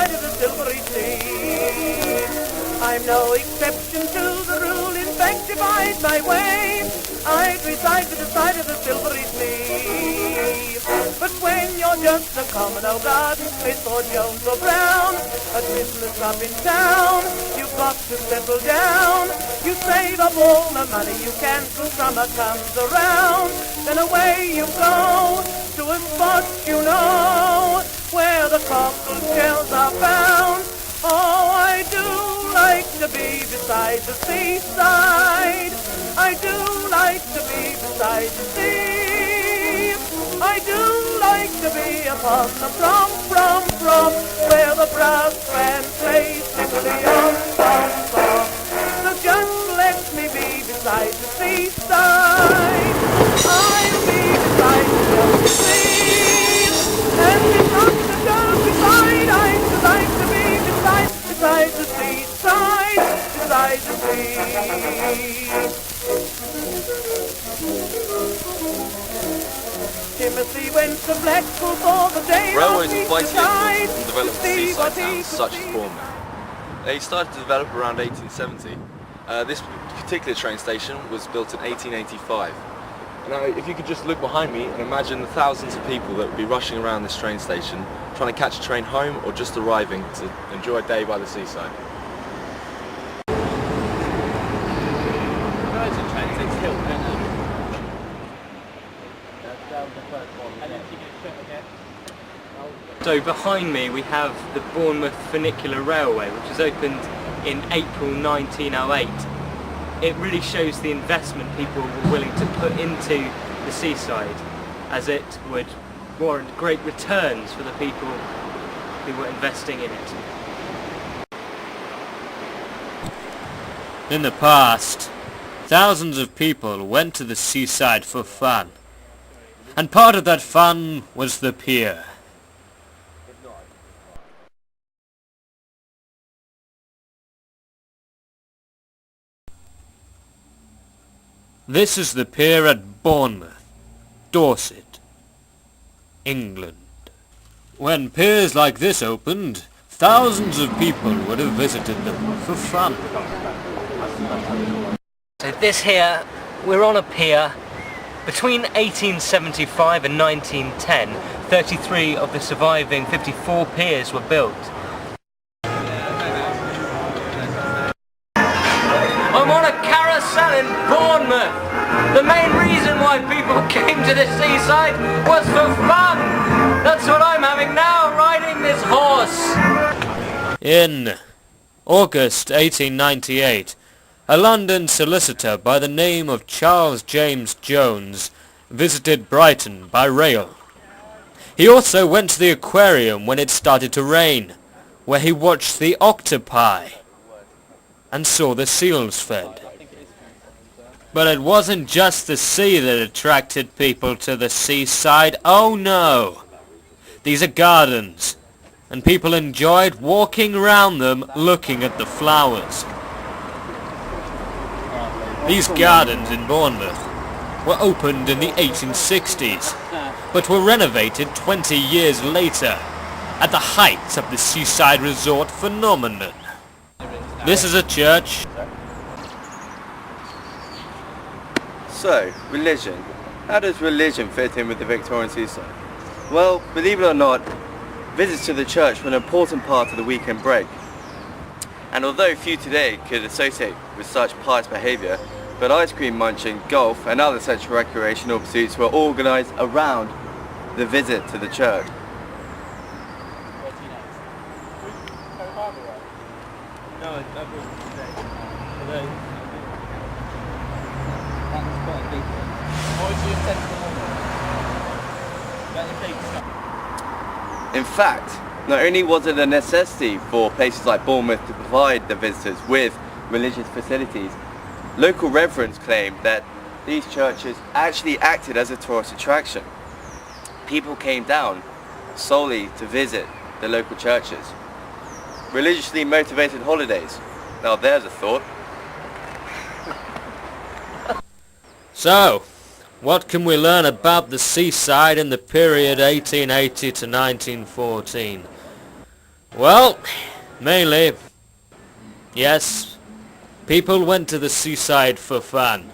side of the silvery sea. I'm no exception to the rule, in fact divide my way. I'd reside to the side of the silvery sea. But when you're just a common old garden Smith or Jones or Brown, a business up in town, you've got to settle down. You save up all the money you can till summer comes around. Then away you go to a spot you know, where the cockle shells are found. Oh, I do like to be beside the seaside. I do like to be beside the sea. I do like to be upon the from, where the brass band plays tickly-on-tom-tom. So just let me be beside the seaside. I'll be beside the sea. And it's not to go beside, I should like to be beside the seaside, beside the sea. Timothy went to Blackpool for the day. Railways are vitally important in developing seaside towns such as Bournemouth. They started to develop around 1870. This particular train station was built in 1885. Now, if you could just look behind me and imagine the thousands of people that would be rushing around this train station, trying to catch a train home or just arriving to enjoy a day by the seaside. So behind me we have the Bournemouth Funicular Railway, which was opened in April 1908. It really shows the investment people were willing to put into the seaside, as it would warrant great returns for the people who were investing in it. In the past, thousands of people went to the seaside for fun, and part of that fun was the pier. This is the pier at Bournemouth, Dorset, England. When piers like this opened, thousands of people would have visited them for fun. So this here, we're on a pier. Between 1875 and 1910, 33 of the surviving 54 piers were built. I'm on a carousel in Bournemouth. The main reason why people came to the seaside was for fun. That's what I'm having now, riding this horse. In August 1898, a London solicitor by the name of Charles James Jones visited Brighton by rail. He also went to the aquarium when it started to rain, where he watched the octopi and saw the seals fed. But it wasn't just the sea that attracted people to the seaside, oh no! These are gardens, and people enjoyed walking around them looking at the flowers. These gardens in Bournemouth were opened in the 1860s, but were renovated 20 years later, at the height of the seaside resort phenomenon. This is a church. So, religion. How does religion fit in with the Victorian seaside? Well, believe it or not, visits to the church were an important part of the weekend break. And although few today could associate with such pious behaviour, but ice cream munching, golf and other such recreational pursuits were organised around the visit to the church. In fact, not only was it a necessity for places like Bournemouth to provide the visitors with religious facilities, local reverends claimed that these churches actually acted as a tourist attraction. People came down solely to visit the local churches. Religiously motivated holidays. Now there's a thought. So, what can we learn about the seaside in the period 1880 to 1914? Well, mainly, yes, people went to the seaside for fun.